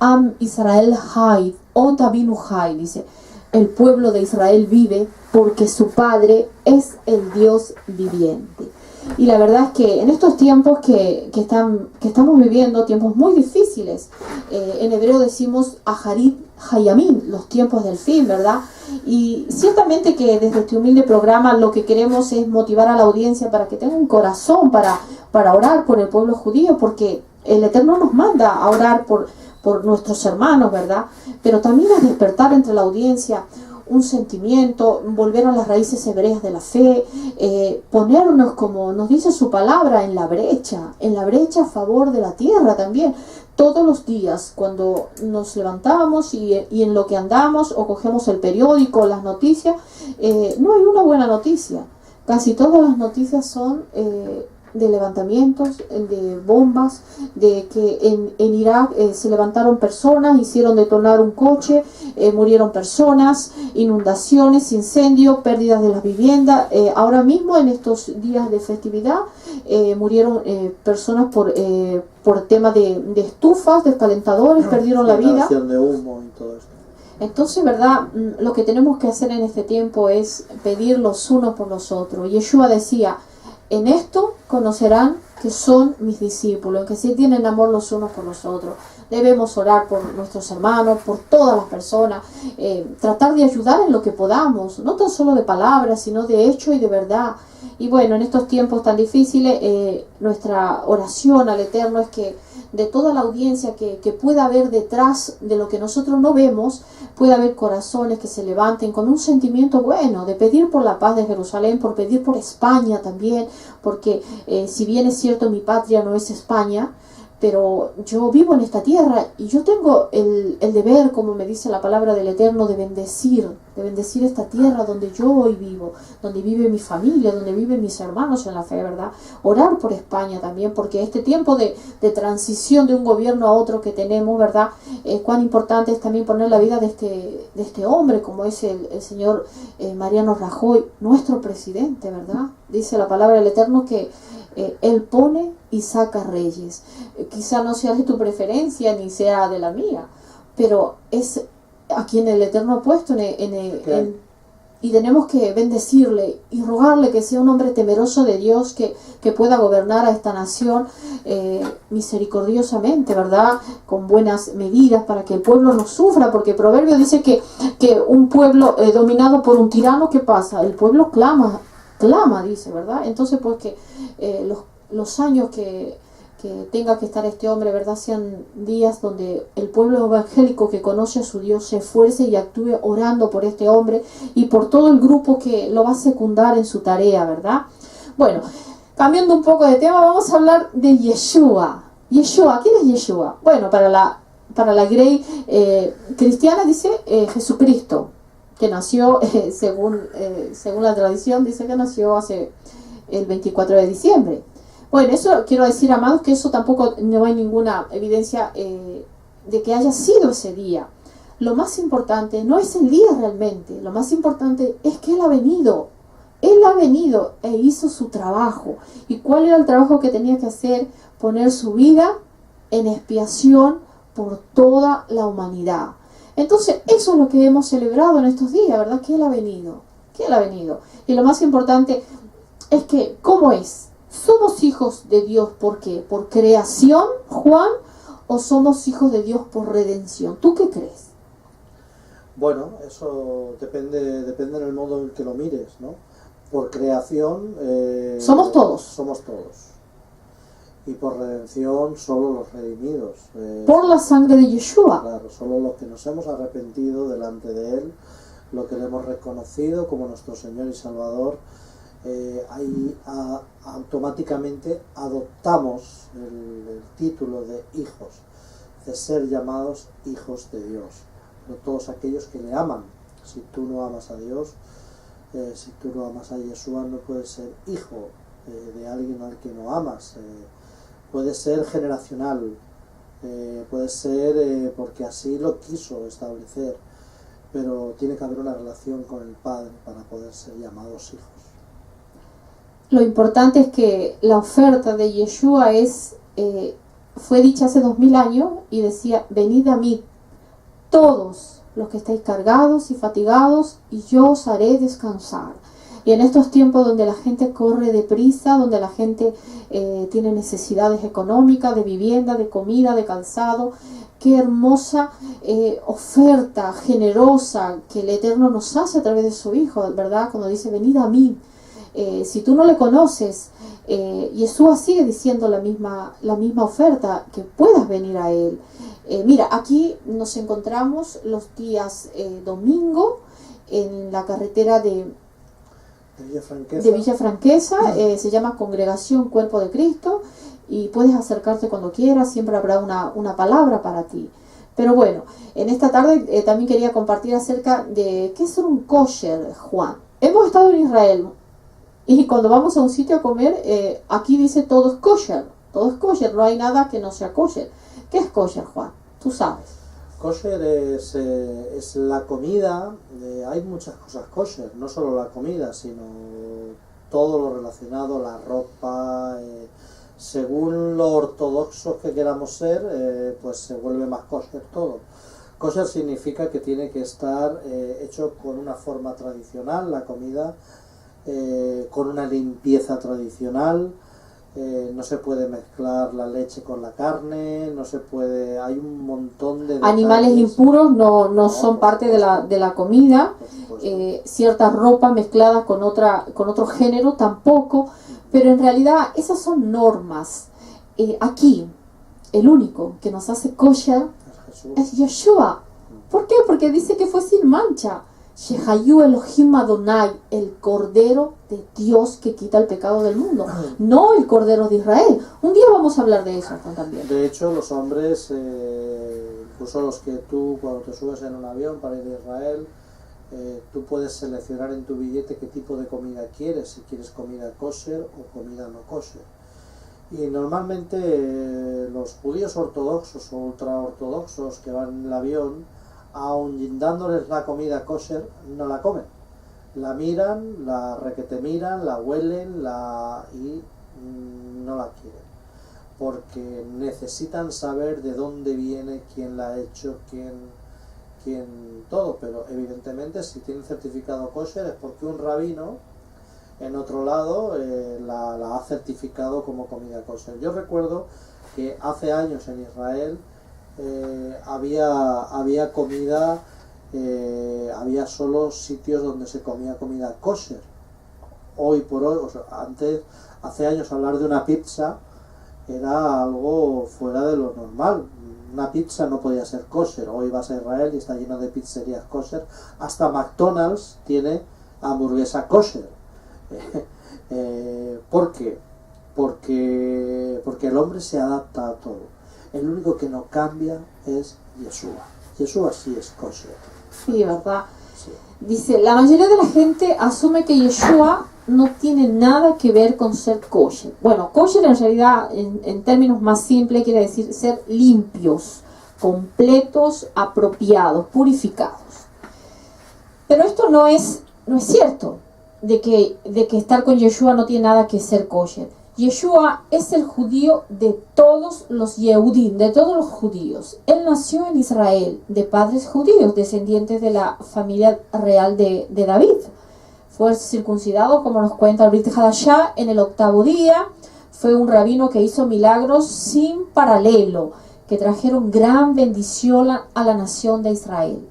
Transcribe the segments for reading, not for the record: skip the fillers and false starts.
Am Israel Hay, Ot Avinu Hay, dice, el pueblo de Israel vive porque su Padre es el Dios viviente. Y la verdad es que en estos tiempos que estamos viviendo, tiempos muy difíciles, en hebreo decimos Aharit Hayamim, los tiempos del fin, ¿verdad? Y ciertamente que desde este humilde programa lo que queremos es motivar a la audiencia para que tenga un corazón para orar por el pueblo judío, porque el Eterno nos manda a orar por nuestros hermanos, ¿verdad? Pero también a despertar entre la audiencia un sentimiento, volver a las raíces hebreas de la fe, ponernos, como nos dice su palabra, en la brecha a favor de la tierra también. Todos los días, cuando nos levantamos y en lo que andamos, o cogemos el periódico, las noticias, no hay una buena noticia. Casi todas las noticias son de levantamientos, de bombas, de que en Irak se levantaron personas, hicieron detonar un coche, murieron personas, inundaciones, incendios, pérdidas de las viviendas. Ahora mismo, en estos días de festividad, murieron personas por tema de estufas, de calentadores, perdieron la vida. De humo y todo esto. Entonces, ¿verdad? Lo que tenemos que hacer en este tiempo es pedir los unos por los otros. Yeshua decía, en esto conocerán que son mis discípulos, que sí tienen amor los unos por los otros. Debemos orar por nuestros hermanos, por todas las personas, tratar de ayudar en lo que podamos, no tan solo de palabras, sino de hecho y de verdad. Y bueno, en estos tiempos tan difíciles, nuestra oración al Eterno es que de toda la audiencia que pueda haber detrás de lo que nosotros no vemos, pueda haber corazones que se levanten con un sentimiento bueno, de pedir por la paz de Jerusalén, por pedir por España también, porque si bien es cierto mi patria no es España, pero yo vivo en esta tierra y yo tengo el deber, como me dice la palabra del Eterno, de bendecir esta tierra donde yo hoy vivo, donde vive mi familia, donde viven mis hermanos en la fe, ¿verdad? Orar por España también, porque este tiempo de transición de un gobierno a otro que tenemos, ¿verdad? Cuán importante es también poner la vida de este hombre, como es el señor Mariano Rajoy, nuestro presidente, ¿verdad? Dice la palabra del Eterno que Él pone y saca reyes. Quizá no sea de tu preferencia ni sea de la mía, pero es a quien el Eterno ha puesto y tenemos que bendecirle y rogarle que sea un hombre temeroso de Dios, que pueda gobernar a esta nación misericordiosamente, ¿verdad? Con buenas medidas para que el pueblo no sufra, porque el proverbio dice que un pueblo dominado por un tirano, ¿qué pasa? El pueblo clama, dice, ¿verdad? Entonces, pues que los años que tenga que estar este hombre, ¿verdad?, sean días donde el pueblo evangélico que conoce a su Dios se esfuerce y actúe orando por este hombre y por todo el grupo que lo va a secundar en su tarea, ¿verdad? Bueno, cambiando un poco de tema, vamos a hablar de Yeshua. Yeshua, ¿quién es Yeshua? Bueno, para la grey cristiana dice Jesucristo, que nació, según la tradición, dice que nació hace el 24 de diciembre. Bueno, eso quiero decir, amados, que eso tampoco no hay ninguna evidencia de que haya sido ese día. Lo más importante no es el día realmente, lo más importante es que Él ha venido e hizo su trabajo. ¿Y cuál era el trabajo que tenía que hacer? Poner su vida en expiación por toda la humanidad. Entonces, eso es lo que hemos celebrado en estos días, ¿verdad? Que Él ha venido, Y lo más importante es que, ¿cómo es? ¿Somos hijos de Dios por qué? ¿Por creación, Juan? ¿O somos hijos de Dios por redención? ¿Tú qué crees? Bueno, eso depende del modo en que lo mires, ¿no? Por creación... somos todos. Somos todos. Y por redención, solo los redimidos. Por la sangre de Yeshua. Claro, solo los que nos hemos arrepentido delante de Él, lo que le hemos reconocido como nuestro Señor y Salvador, ahí automáticamente adoptamos el título de hijos, de ser llamados hijos de Dios. Pero todos aquellos que le aman. Si tú no amas a Dios, si tú no amas a Yeshua, no puedes ser hijo de alguien al que no amas. Puede ser generacional, puede ser porque así lo quiso establecer, pero tiene que haber una relación con el Padre para poder ser llamados hijos. Lo importante es que la oferta de Yeshua es fue dicha hace 2000 años y decía: venid a mí todos los que estáis cargados y fatigados, y yo os haré descansar. Y en estos tiempos donde la gente corre deprisa, donde la gente tiene necesidades económicas, de vivienda, de comida, de calzado, qué hermosa oferta generosa que el Eterno nos hace a través de su Hijo, ¿verdad? Cuando dice: venid a mí. Si tú no le conoces, Yeshua sigue diciendo la misma oferta, que puedas venir a Él. Mira, aquí nos encontramos los días domingo en la carretera de Villa Franquesa, se llama Congregación Cuerpo de Cristo, y puedes acercarte cuando quieras, siempre habrá una palabra para ti. Pero bueno, en esta tarde también quería compartir acerca de qué es un kosher, Juan. Hemos estado en Israel, y cuando vamos a un sitio a comer, aquí dice todo es kosher, no hay nada que no sea kosher. ¿Qué es kosher, Juan? Tú sabes. Kosher es la comida, hay muchas cosas kosher, no solo la comida, sino todo lo relacionado, la ropa, según lo ortodoxos que queramos ser, pues se vuelve más kosher todo. Kosher significa que tiene que estar hecho con una forma tradicional, la comida, con una limpieza tradicional. No se puede mezclar la leche con la carne, no se puede, hay un montón de detalles. Animales impuros no son parte de la comida, cierta ropa mezclada con otro género tampoco, pero en realidad esas son normas. Aquí, el único que nos hace kosher es Yeshua. ¿Por qué? Porque dice que fue sin mancha. Shehayu Elohim Adonai, el Cordero de Dios que quita el pecado del mundo, no el Cordero de Israel. Un día vamos a hablar de eso también. De hecho, los hombres, incluso los que tú, cuando te subes en un avión para ir a Israel, tú puedes seleccionar en tu billete qué tipo de comida quieres, si quieres comida kosher o comida no kosher. Y normalmente los judíos ortodoxos o ultraortodoxos que van en el avión, aun dándoles la comida kosher, no la comen. La miran, la requete miran, la huelen y no la quieren. Porque necesitan saber de dónde viene, quién la ha hecho, quién todo. Pero evidentemente si tiene certificado kosher es porque un rabino en otro lado la ha certificado como comida kosher. Yo recuerdo que hace años en Israel había comida, había solo sitios donde se comía comida kosher. Hoy por hoy, hace años hablar de una pizza era algo fuera de lo normal. Una pizza no podía ser kosher. Hoy vas a Israel y está lleno de pizzerías kosher. Hasta McDonald's tiene hamburguesa kosher. ¿Por qué? Porque el hombre se adapta a todo. El único que no cambia es Yeshua. Yeshua sí es kosher. Sí, ¿verdad? Sí. Dice, la mayoría de la gente asume que Yeshua no tiene nada que ver con ser kosher. Bueno, kosher en realidad, en términos más simples, quiere decir ser limpios, completos, apropiados, purificados. Pero esto no es cierto, de que estar con Yeshua no tiene nada que ser kosher. Yeshua es el judío de todos los Yehudim, de todos los judíos. Él nació en Israel, de padres judíos, descendientes de la familia real de David. Fue circuncidado, como nos cuenta el Brit Hadashah, en el 8º día. Fue un rabino que hizo milagros sin paralelo, que trajeron gran bendición a la nación de Israel.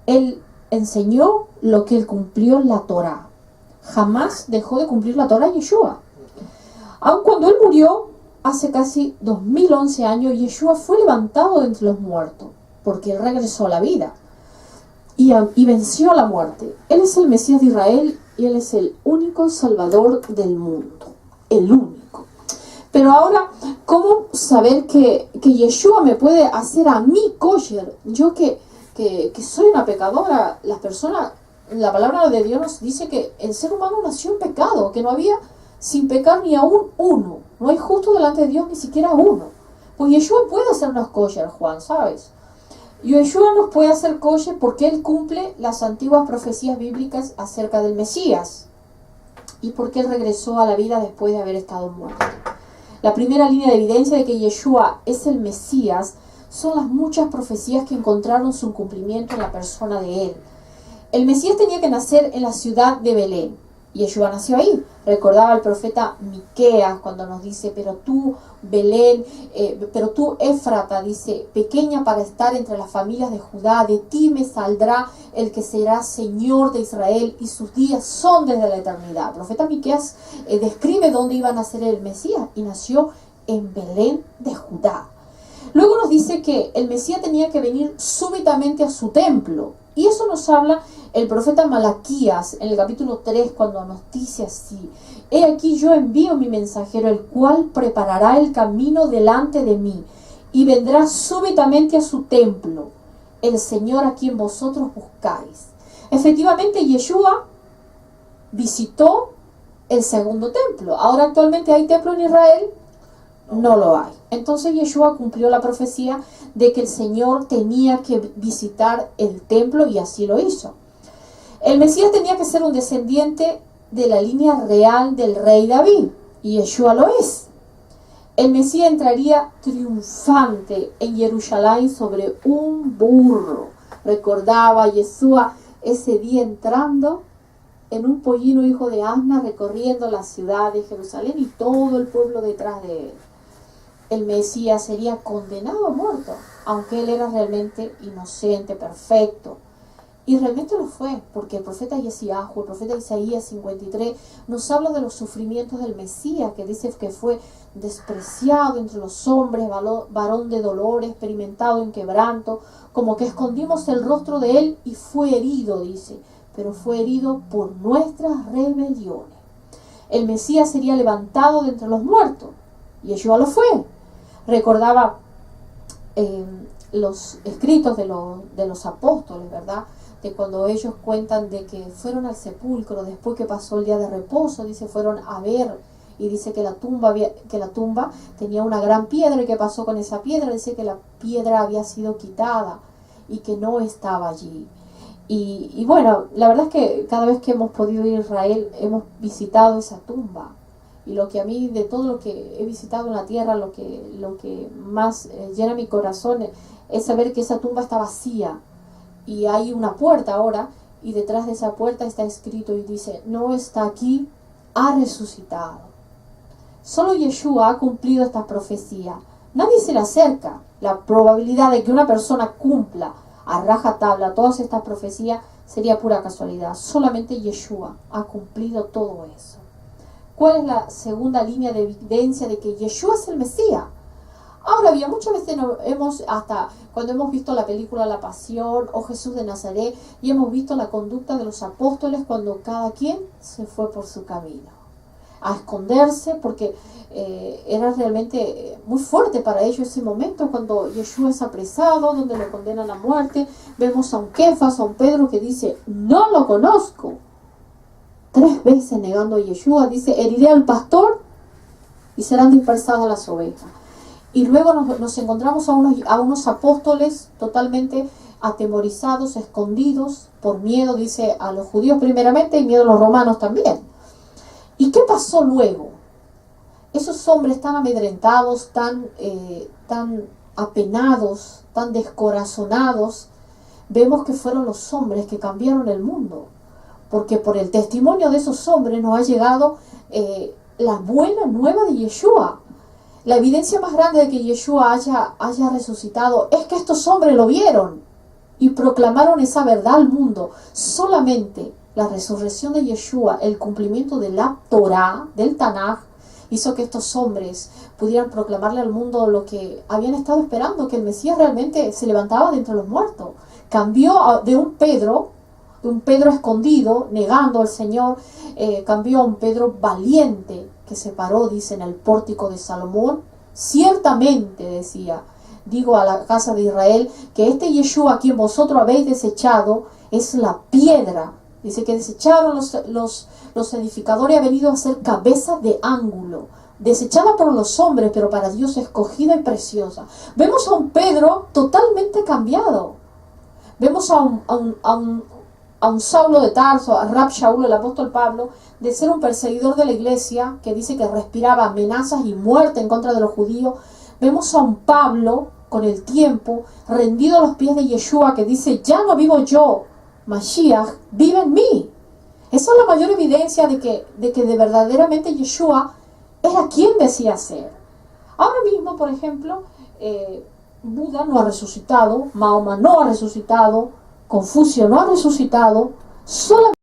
Él enseñó lo que él cumplió en la Torá. Jamás dejó de cumplir la Torá Yeshua. Aun cuando él murió, hace casi 2011 años, Yeshua fue levantado de entre los muertos, porque él regresó a la vida y venció la muerte. Él es el Mesías de Israel y él es el único Salvador del mundo, el único. Pero ahora, ¿cómo saber que Yeshua me puede hacer a mí kosher? Yo que soy una pecadora, la palabra de Dios nos dice que el ser humano nació en pecado, que no había sin pecar ni aún uno. No hay justo delante de Dios ni siquiera uno. Pues Yeshua puede hacernos kosher, Juan, ¿sabes? Yeshua nos puede hacer kosher porque él cumple las antiguas profecías bíblicas acerca del Mesías y porque él regresó a la vida después de haber estado muerto. La primera línea de evidencia de que Yeshua es el Mesías son las muchas profecías que encontraron su cumplimiento en la persona de él. El Mesías tenía que nacer en la ciudad de Belén. Yeshua nació ahí. Recordaba el profeta Miqueas cuando nos dice, pero tú, Belén, pero tú, Éfrata, dice, pequeña para estar entre las familias de Judá, de ti me saldrá el que será Señor de Israel, y sus días son desde la eternidad. El profeta Miqueas describe dónde iba a nacer el Mesías, y nació en Belén de Judá. Luego nos dice que el Mesías tenía que venir súbitamente a su templo, y eso nos habla el profeta Malaquías en el capítulo 3 cuando nos dice así: he aquí yo envío mi mensajero, el cual preparará el camino delante de mí, y vendrá súbitamente a su templo, el Señor a quien vosotros buscáis. Efectivamente, Yeshua visitó el segundo templo. Ahora actualmente hay templo en Israel, no lo hay. Entonces Yeshua cumplió la profecía de que el Señor tenía que visitar el templo, y así lo hizo. El Mesías tenía que ser un descendiente de la línea real del rey David, y Yeshua lo es. El Mesías entraría triunfante en Jerusalén sobre un burro. Recordaba Yeshua ese día entrando en un pollino hijo de asna, recorriendo la ciudad de Jerusalén y todo el pueblo detrás de él. El Mesías sería condenado a muerte, aunque él era realmente inocente, perfecto. Y realmente lo fue, porque el profeta Yesiahu, el profeta Isaías 53, nos habla de los sufrimientos del Mesías, que dice que fue despreciado entre los hombres, varón de dolor, experimentado en quebranto, como que escondimos el rostro de él, y fue herido, dice, pero fue herido por nuestras rebeliones. El Mesías sería levantado de entre los muertos, y Yeshua lo fue. Recordaba los escritos de los apóstoles, ¿verdad?, de cuando ellos cuentan de que fueron al sepulcro después que pasó el día de reposo, dice, fueron a ver, y dice que la tumba tenía una gran piedra, y que pasó con esa piedra, dice que la piedra había sido quitada y que no estaba allí. Y bueno, la verdad es que cada vez que hemos podido ir a Israel hemos visitado esa tumba, y lo que a mí, de todo lo que he visitado en la tierra, lo que más llena mi corazón es saber que esa tumba está vacía. Y hay una puerta ahora, y detrás de esa puerta está escrito y dice, no está aquí, ha resucitado. Solo Yeshua ha cumplido esta profecía. Nadie se le acerca. La probabilidad de que una persona cumpla a rajatabla todas estas profecías sería pura casualidad. Solamente Yeshua ha cumplido todo eso. ¿Cuál es la segunda línea de evidencia de que Yeshua es el Mesías? Ahora bien, muchas veces hasta cuando hemos visto la película La Pasión o Jesús de Nazaret, y hemos visto la conducta de los apóstoles cuando cada quien se fue por su camino, a esconderse, porque era realmente muy fuerte para ellos ese momento cuando Yeshua es apresado, donde lo condenan a muerte. Vemos a un Kefas, a un Pedro que dice, no lo conozco. 3 veces negando a Yeshua, dice, heriré al pastor y serán dispersadas las ovejas. Y luego nos encontramos a unos apóstoles totalmente atemorizados, escondidos, por miedo, dice, a los judíos primeramente, y miedo a los romanos también. ¿Y qué pasó luego? Esos hombres tan amedrentados, tan apenados, tan descorazonados, vemos que fueron los hombres que cambiaron el mundo. Porque por el testimonio de esos hombres nos ha llegado la buena nueva de Yeshua. La evidencia más grande de que Yeshua haya resucitado es que estos hombres lo vieron y proclamaron esa verdad al mundo. Solamente la resurrección de Yeshua, el cumplimiento de la Torá, del Tanaj, hizo que estos hombres pudieran proclamarle al mundo lo que habían estado esperando, que el Mesías realmente se levantaba de entre los muertos. Cambió de un Pedro escondido, negando al Señor, cambió a un Pedro valiente, que se paró, dice, en el pórtico de Salomón. Ciertamente, decía, digo a la casa de Israel, que este Yeshua a quien vosotros habéis desechado es la piedra. Dice que desecharon los edificadores, ha venido a ser cabeza de ángulo, desechada por los hombres, pero para Dios escogida y preciosa. Vemos a un Pedro totalmente cambiado. Vemos a a un Saulo de Tarso, a Rab Shaul, el apóstol Pablo, de ser un perseguidor de la iglesia, que dice que respiraba amenazas y muerte en contra de los judíos, vemos a un Pablo, con el tiempo, rendido a los pies de Yeshua, que dice, ya no vivo yo, Mashiach vive en mí. Esa es la mayor evidencia de que de verdaderamente Yeshua era quien decía ser. Ahora mismo, por ejemplo, Buda no ha resucitado, Mahoma no ha resucitado, Confucio no ha resucitado, solamente